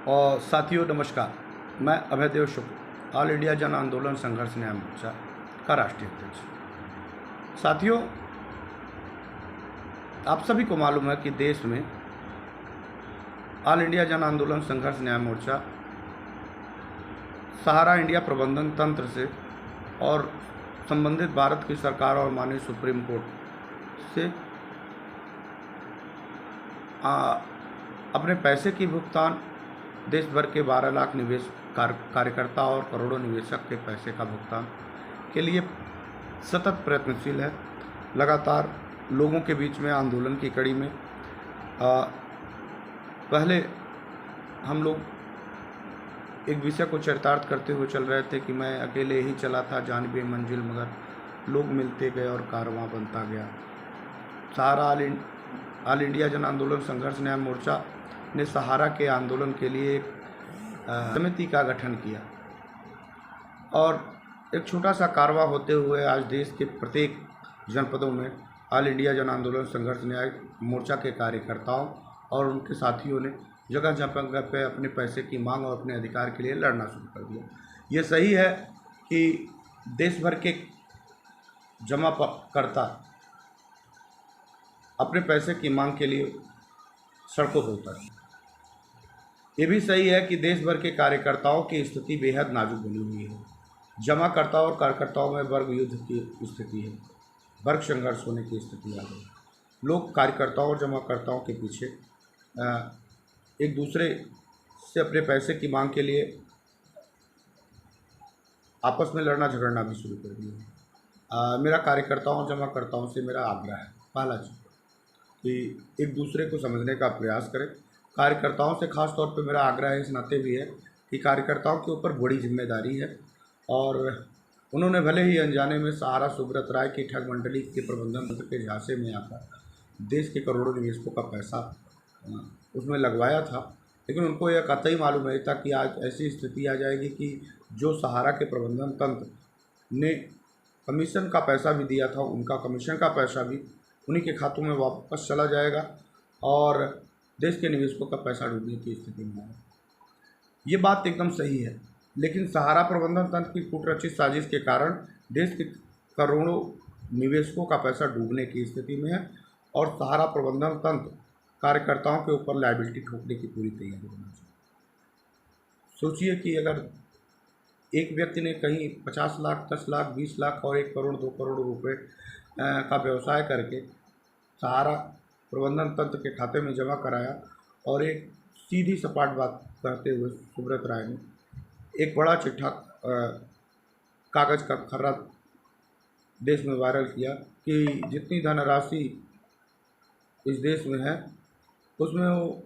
और साथियों नमस्कार। मैं अभयदेव शुक्ल, ऑल इंडिया जन आंदोलन संघर्ष न्याय मोर्चा का राष्ट्रीय अध्यक्ष। साथियों, आप सभी को मालूम है कि देश में ऑल इंडिया जन आंदोलन संघर्ष न्याय मोर्चा सहारा इंडिया प्रबंधन तंत्र से और संबंधित भारत की सरकार और माननीय सुप्रीम कोर्ट से अपने पैसे की भुगतान, देश भर के 12 लाख निवेश कार्यकर्ता और करोड़ों निवेशक के पैसे का भुगतान के लिए सतत प्रयत्नशील है। लगातार लोगों के बीच में आंदोलन की कड़ी में पहले हम लोग एक विषय को चरितार्थ करते हुए चल रहे थे कि मैं अकेले ही चला था जानबे मंजिल, मगर लोग मिलते गए और कारवां बनता गया। सहारा ऑल इंडिया जन आंदोलन संघर्ष न्याय मोर्चा ने सहारा के आंदोलन के लिए एक समिति का गठन किया और एक छोटा सा कारवां होते हुए आज देश के प्रत्येक जनपदों में ऑल इंडिया जन आंदोलन संघर्ष न्याय मोर्चा के कार्यकर्ताओं और उनके साथियों ने जगह जगह पे अपने पैसे की मांग और अपने अधिकार के लिए लड़ना शुरू कर दिया। ये सही है कि देश भर के जमाकर्ता अपने पैसे की मांग के लिए सड़कों पर उतरे। ये भी सही है कि देश भर के कार्यकर्ताओं की स्थिति बेहद नाजुक बनी हुई है। जमाकर्ताओं और कार्यकर्ताओं में वर्ग युद्ध की स्थिति है, वर्ग संघर्ष होने की स्थिति आ गई। लोग कार्यकर्ताओं और जमाकर्ताओं के पीछे एक दूसरे से अपने पैसे की मांग के लिए आपस में लड़ना झगड़ना भी शुरू कर दिया। मेरा कार्यकर्ताओं और जमाकर्ताओं से मेरा आग्रह है, पहला चीज कि एक दूसरे को समझने का प्रयास करें। कार्यकर्ताओं से खास तौर पे मेरा आग्रह है, इस नाते भी है कि कार्यकर्ताओं के ऊपर बड़ी जिम्मेदारी है और उन्होंने भले ही अनजाने में सहारा सुब्रत राय की ठग मंडली के प्रबंधन तंत्र के झांसे में आकर देश के करोड़ों निवेशकों का पैसा उसमें लगवाया था, लेकिन उनको यह कतई मालूम नहीं था कि आज ऐसी स्थिति आ जाएगी कि जो सहारा के प्रबंधन तंत्र ने कमीशन का पैसा भी दिया था, उनका कमीशन का पैसा भी उन्हीं के खातों में वापस चला जाएगा और देश के निवेशकों का पैसा डूबने की स्थिति में है। ये बात एकदम सही है, लेकिन सहारा प्रबंधन तंत्र की कूटरचित साजिश के कारण देश के करोड़ों निवेशकों का पैसा डूबने की स्थिति में है और सहारा प्रबंधन तंत्र कार्यकर्ताओं के ऊपर लायबिलिटी ठोकने की पूरी तैयारी होनी चाहिए। सोचिए कि अगर एक व्यक्ति ने कहीं 50 लाख, 10 लाख, 20 लाख और 1 करोड़ 2 करोड़ रुपए का व्यवसाय करके सहारा प्रबंधन तंत्र के खाते में जमा कराया और एक सीधी सपाट बात करते हुए सुब्रत राय ने एक बड़ा चिट्ठा कागज़ का खर्रा देश में वायरल किया कि जितनी धनराशि इस देश में है उसमें वो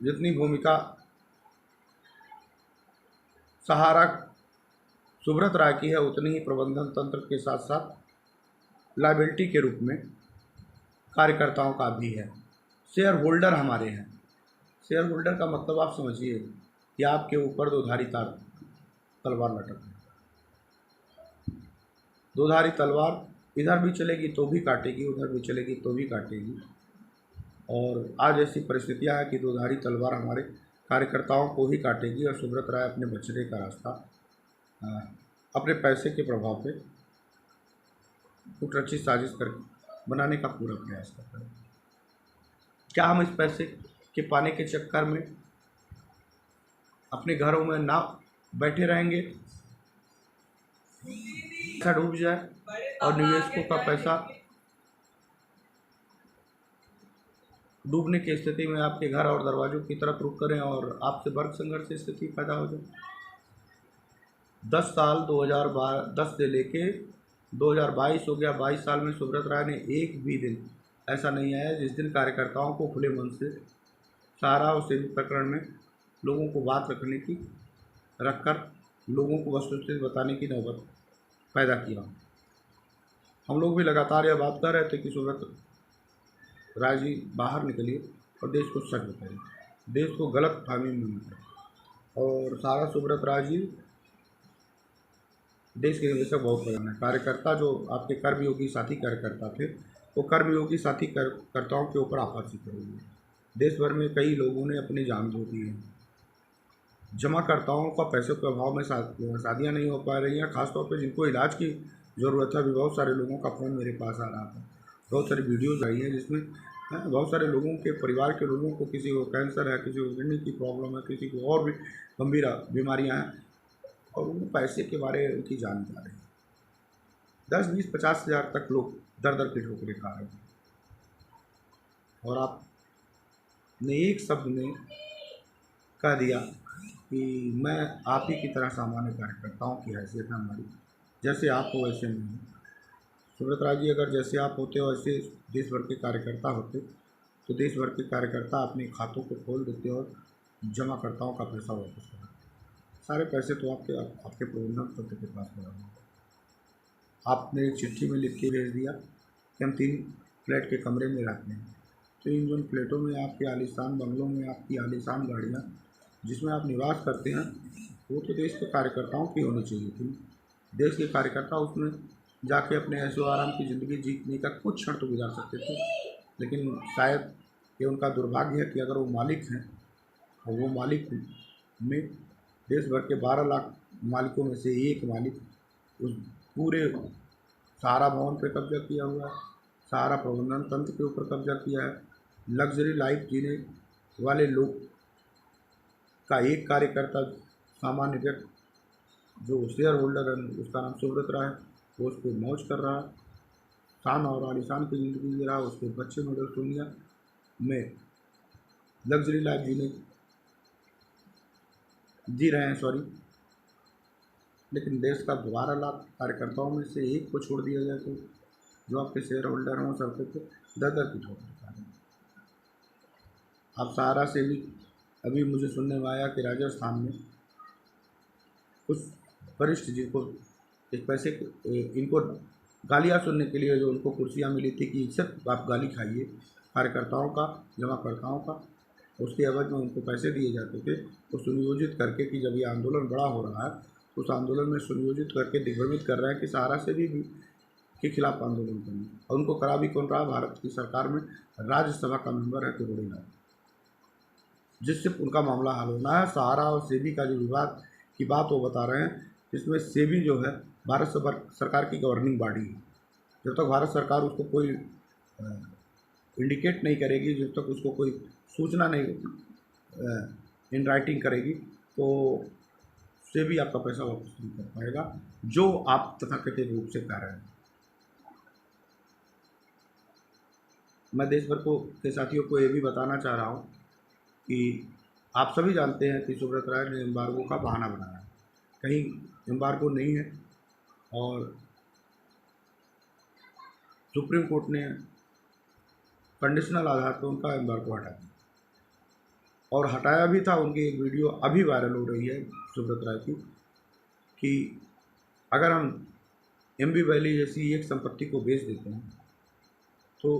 जितनी भूमिका सहारा सुब्रत राय की है उतनी ही प्रबंधन तंत्र के साथ साथ लायबिलिटी के रूप में कार्यकर्ताओं का भी है। शेयर होल्डर हमारे हैं। शेयर होल्डर का मतलब आप समझिए कि आपके ऊपर दोधारी तलवार लटक है। दोधारी तलवार इधर भी चलेगी तो भी काटेगी, उधर भी चलेगी तो भी काटेगी और आज ऐसी परिस्थितियां है कि दोधारी तलवार हमारे कार्यकर्ताओं को ही काटेगी और सुब्रत राय अपने बचने का रास्ता अपने पैसे के प्रभाव पे कूटरचित साजिश कर बनाने का पूरा प्रयास कर रहे हैं। क्या हम इस पैसे के पाने के चक्कर में अपने घरों में ना बैठे रहेंगे, पैसा डूब जाए और निवेशकों का पैसा डूबने की स्थिति में आपके घर और दरवाजों की तरफ रुख करें और आपसे वर्ग संघर्ष की स्थिति पैदा हो जाए। 10 साल 2010 से लेके 2022 हो गया, 22 साल में सुब्रत राय ने एक भी दिन ऐसा नहीं आया जिस दिन कार्यकर्ताओं को खुले मन से सहारा और सेवी प्रकरण में लोगों को बात रखकर लोगों को वस्तुस्थिति बताने की नौबत पैदा किया। हम लोग भी लगातार यह बात कर रहे थे कि सुब्रत राय जी बाहर निकलिए और देश को सच बताइए, देश को गलत फहमी में मत रखें। और सहारा सुब्रत राय जी देश के निवेशक बहुत पुराने कार्यकर्ता जो आपके कर्मयोगी साथी कार्यकर्ता थे, वो कर्मयोगी साथी कार्यकर्ताओं के ऊपर आफत सी पड़ी हुई है। देश भर में कई लोगों ने अपनी जान खो दी है। जमाकर्ताओं का पैसों के अभाव में शादियाँ नहीं हो पा रही हैं, खासतौर पे जिनको इलाज की ज़रूरत है। अभी बहुत सारे लोगों का फ़ोन मेरे पास आ रहा था, बहुत सारी वीडियोज़ आई हैं जिसमें बहुत सारे लोगों के परिवार के लोगों को, किसी को कैंसर है, किसी को किडनी की प्रॉब्लम है, किसी को और भी गंभीर बीमारियाँ हैं, और उनको पैसे के बारे उनकी जान जा रही है। 10, 20, 50 हज़ार तक लोग दर दर की ठोकरें खा रहे हैं, और आपने एक शब्द में कह दिया कि मैं आप ही की तरह सामान्य कार्यकर्ताओं की हैसियत है हमारी, जैसे आप हो वैसे नहीं। सुब्रत राय जी, अगर जैसे आप होते हो ऐसे देश भर के कार्यकर्ता होते तो देश भर के कार्यकर्ता अपने खातों को खोल देते और जमाकर्ताओं का पैसा वापस कर देते। सारे पैसे तो आपके प्रबंधन तंत्र के पास पड़ा हुआ। आपने एक चिट्ठी में लिख के भेज दिया कि हम 3 फ्लैट के कमरे में रहते हैं, तो इन जिन फ्लैटों में आपके आलीशान बंगलों में आपकी आलीशान गाड़ियाँ जिसमें आप निवास करते हैं, वो तो देश के कार्यकर्ताओं की होनी चाहिए थी। देश के कार्यकर्ता उसमें जाके अपने ऐशो आराम की ज़िंदगी जीने का कुछ क्षण तो गुजार सकते थे, लेकिन शायद ये उनका दुर्भाग्य है कि अगर वो मालिक हैं और वो मालिक में देश भर के 12 लाख मालिकों में से एक मालिक उस पूरे सहारा भवन पे कब्जा किया हुआ है, सहारा प्रबंधन तंत्र के ऊपर कब्जा किया है। लग्जरी लाइफ जीने वाले लोग का एक कार्यकर्ता, सामान्य व्यक्ति जो शेयर होल्डर है, उसका नाम सुब्रत राय है, वो उस पर मौज कर रहा है, शान और आलीशान की ज़िंदगी जी रहा है। उसके बच्चे मिडिल दुनिया में लग्जरी लाइफ जी रहे हैं, सॉरी। लेकिन देश का 12 लाख कार्यकर्ताओं में से एक को छोड़ दिया जाए तो जो आपके शेयर होल्डर हैं वो सड़कों पर दर दर की ठोक देता है। आप सहारा से भी अभी मुझे सुनने में आया कि राजस्थान में कुछ वरिष्ठ जिनको एक पैसे इनको गालियाँ सुनने के लिए जो उनको कुर्सियाँ मिली थी कि सिर्फ आप गाली खाइए कार्यकर्ताओं का, जमाकर्ताओं का, उसके एवज में उनको पैसे दिए जाते थे, तो सुनियोजित करके कि जब ये आंदोलन बड़ा हो रहा है तो उस आंदोलन में सुनियोजित करके दिग्भ्रमित कर रहे हैं कि सहारा से भी के खिलाफ आंदोलन करना। और उनको करा भी कौन रहा? भारत की सरकार में राज्यसभा का मेंबर है किरोड़ीलाल, जिससे उनका मामला हल होना है। सहारा और सेबी का जो विवाद की बात वो बता रहे हैं, जिसमें सेबी जो है भारत सरकार की गवर्निंग बॉडी है। जब तक भारत सरकार उसको कोई इंडिकेट नहीं करेगी, जब तक उसको कोई सूचना नहीं इन राइटिंग करेगी, तो सेबी आपका पैसा वापस नहीं कर पाएगा, जो आप तथाकथित रूप से कह रहे हैं। मैं देश भर के साथियों को ये भी बताना चाह रहा हूँ कि आप सभी जानते हैं कि सुब्रत राय ने एम्बार्गो का बहाना बनाया, कहीं एम्बार्गो नहीं है, और सुप्रीम कोर्ट ने कंडीशनल आधार पर उनका एम्बार्गो हटा दिया, और हटाया भी था। उनकी एक वीडियो अभी वायरल हो रही है सुब्रत राय की कि अगर हम एमबी वैली जैसी एक संपत्ति को बेच देते हैं तो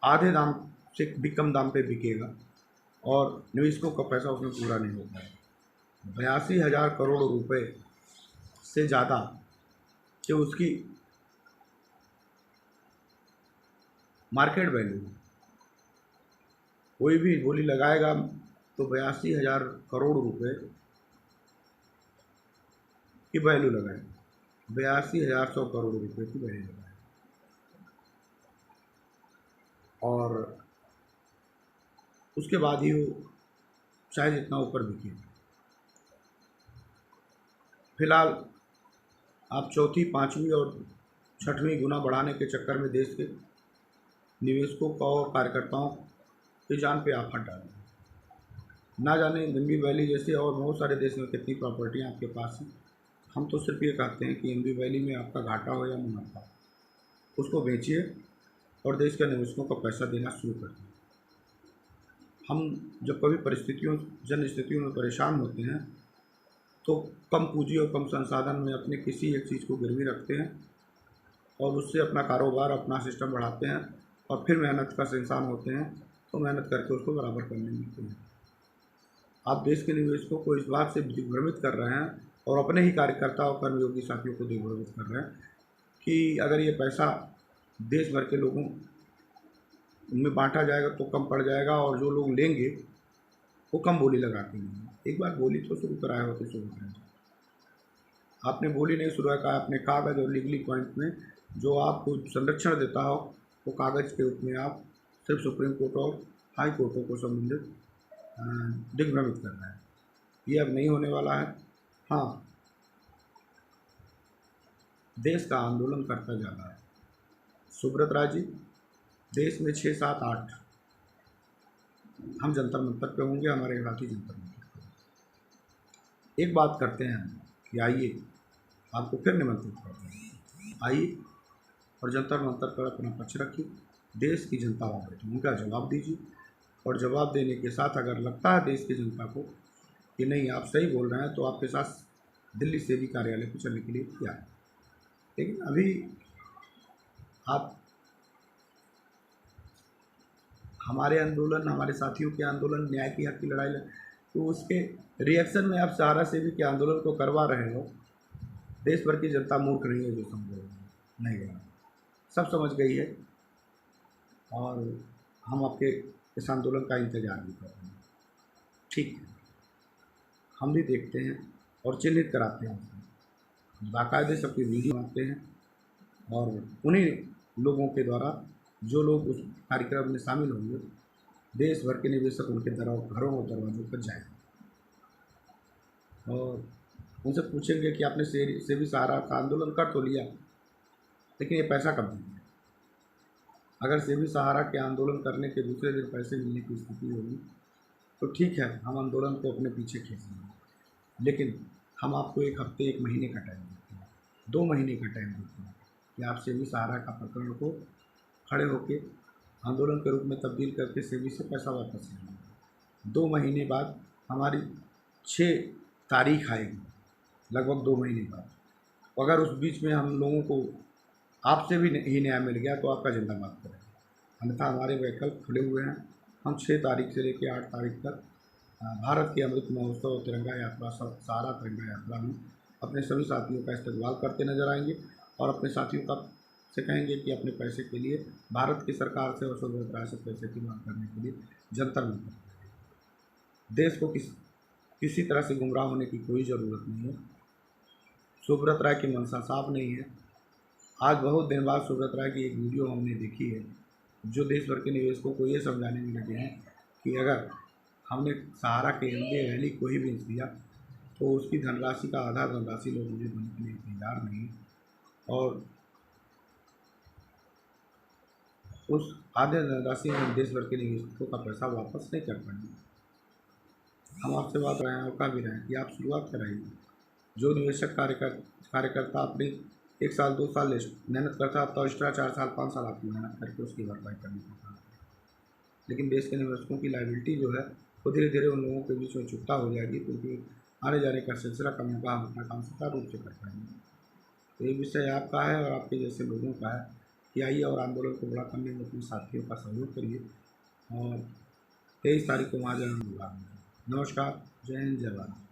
आधे दाम से भी कम दाम पे बिकेगा और निवेशकों का पैसा उसमें पूरा नहीं हो पाएगा। 82,000 करोड़ रुपए से ज़्यादा कि उसकी मार्केट वैल्यू, कोई भी बोली लगाएगा तो 82,000 करोड़ रुपए की वैल्यू लगाएगा, 82,100 करोड़ रुपए की वैल्यू लगाएगा, और उसके बाद ही वो शायद इतना ऊपर बिके। फिलहाल आप चौथी, पाँचवीं और छठवीं गुना बढ़ाने के चक्कर में देश के निवेशकों का और कार्यकर्ताओं की जान पे आफत डाल रहे हैं। ना जाने एमबी वैली जैसे और बहुत सारे देश में कितनी प्रॉपर्टियां आपके पास हैं। हम तो सिर्फ ये कहते हैं कि एमबी वैली में आपका घाटा हो या मुनाफा, उसको बेचिए और देश के निवेशकों को पैसा देना शुरू कर दें। हम जब कभी जन स्थितियों में परेशान होते हैं तो कम पूंजी और कम संसाधन में अपने किसी एक चीज़ को गिरवी रखते हैं और उससे अपना कारोबार, अपना सिस्टम बढ़ाते हैं, और फिर मेहनत का इंसान होते हैं तो मेहनत करके उसको बराबर करने लगते हैं। आप देश के निवेशकों को इस बात से दिग्भ्रमित कर रहे हैं और अपने ही कार्यकर्ता और कर्मयोगी साथियों को दिग्भ्रमित कर रहे हैं कि अगर ये पैसा देश भर के लोगों में बांटा जाएगा तो कम पड़ जाएगा, और जो लोग लेंगे वो कम बोली लगाते नहीं हैं। एक बार बोली तो शुरू कराए हो तो शुरू करें। आपने बोली नहीं शुरू करा, अपने कागज़ और लीगली पॉइंट में जो आपको संरक्षण देता हो वो कागज़ के रूप में आप सिर्फ सुप्रीम कोर्ट और हाई कोर्टों को संबंधित दिग्भ्रमित कर रहे हैं। ये अब नहीं होने वाला है। हाँ, देश का आंदोलन करता जा रहा है। सुब्रत राय जी, देश में 6, 7, 8 हम जंतर मंतर पे होंगे, हमारे साथी जंतर मंतर पे। एक बात करते हैं हम कि आइए, आपको फिर निमंत्रित करते हैं, आइए और जंतर मंतर पर अपना पक्ष रखिए। देश की जनता वहाँ बैठी, उनका जवाब दीजिए। और जवाब देने के साथ अगर लगता है देश की जनता को कि नहीं आप सही बोल रहे हैं, तो आपके साथ दिल्ली से भी कार्यालय को चलने के लिए किया है। लेकिन अभी आप हमारे आंदोलन, हमारे साथियों के आंदोलन, न्याय की हक की लड़ाई तो उसके रिएक्शन में आप सहारा सेवी के आंदोलन को करवा रहे हो। देश भर की जनता मूर्ख नहीं है जो समझ रही है, नहीं है, सब समझ गई है। और हम आपके इस आंदोलन का इंतजार भी कर रहे हैं। ठीक है, हम भी देखते हैं और चिन्हित कराते हैं, बाकायदे सबकी वीडियो बनाते हैं और उन्हीं लोगों के द्वारा जो लोग उस कार्यक्रम में शामिल होंगे, देश भर के निवेशक उनके घरों और दरवाजों पर जाएंगे और उनसे पूछेंगे कि आपने सेवी सहारा का आंदोलन कर तो लिया, लेकिन ये पैसा कब देंगे। अगर सेवी सहारा के आंदोलन करने के दूसरे दिन पैसे मिलने की स्थिति होगी तो ठीक है, हम आंदोलन को अपने पीछे खींचेंगे, लेकिन हम आपको 1 हफ्ते 1 महीने का टाइम देते हैं, 2 महीने का टाइम देते हैं कि आप सेवी सहारा का प्रकरण को खड़े होकर आंदोलन के रूप में तब्दील करके सेवी से पैसा वापस लेंगे। 2 महीने बाद हमारी 6 तारीख आएगी, लगभग 2 महीने बाद। अगर उस बीच में हम लोगों को आपसे भी ही न्याय मिल गया तो आपका जिंदाबाद करें, अन्यथा हमारे वैकल्प खुले हुए हैं। हम 6 तारीख से लेकर 8 तारीख तक भारत के अमृत महोत्सव और तिरंगा यात्रा, सहारा तिरंगा यात्रा में अपने सभी साथियों का इस्तेमाल करते नजर आएंगे और अपने साथियों का से कहेंगे कि अपने पैसे के लिए भारत की सरकार से और सुब्रत राय से पैसे की मांग करने के लिए जंतर मंतर। देश को किसी तरह से गुमराह होने की कोई ज़रूरत नहीं है। सुब्रत राय की मंशा साफ नहीं है। आज बहुत दिन बाद सुब्रत राय की एक वीडियो हमने देखी है जो देश भर के निवेशकों को ये समझाने में लगे हैं कि अगर हमने सहारा के एमडी वैली को ही बेच दिया तो उसकी धनराशि का आधा धनराशि लोग मुझे देने के लिए तैयार नहीं, और उस आधे धनराशि में देश भर के निवेशकों का पैसा वापस नहीं कर पाएंगे। हम आपसे बात रहे हैं और कह भी रहे हैं कि आप शुरुआत कराइए। जो निवेशक कार्यकर्ता अपनी 1 साल 2 साल मेहनत करता है तो एक्स्ट्रा 4 साल 5 साल आपकी मेहनत करके उसकी भरपाई करनी पड़ता है। लेकिन देश के निवेशकों की लायबिलिटी जो है वो धीरे धीरे उन लोगों के बीच में चुकता हो जाएगी, क्योंकि आने जाने का सिलसिला कम होगा, हम अपना काम सुचारू रूप से कर पाएंगे। तो ये विषय आपका है और आपके जैसे लोगों का है कि आइए और आंदोलन को बड़ा करने में अपने साथियों का सहयोग करिए और 23 तारीख को वहाँ जाना होगा। नमस्कार, जय हिंद, जय भारत।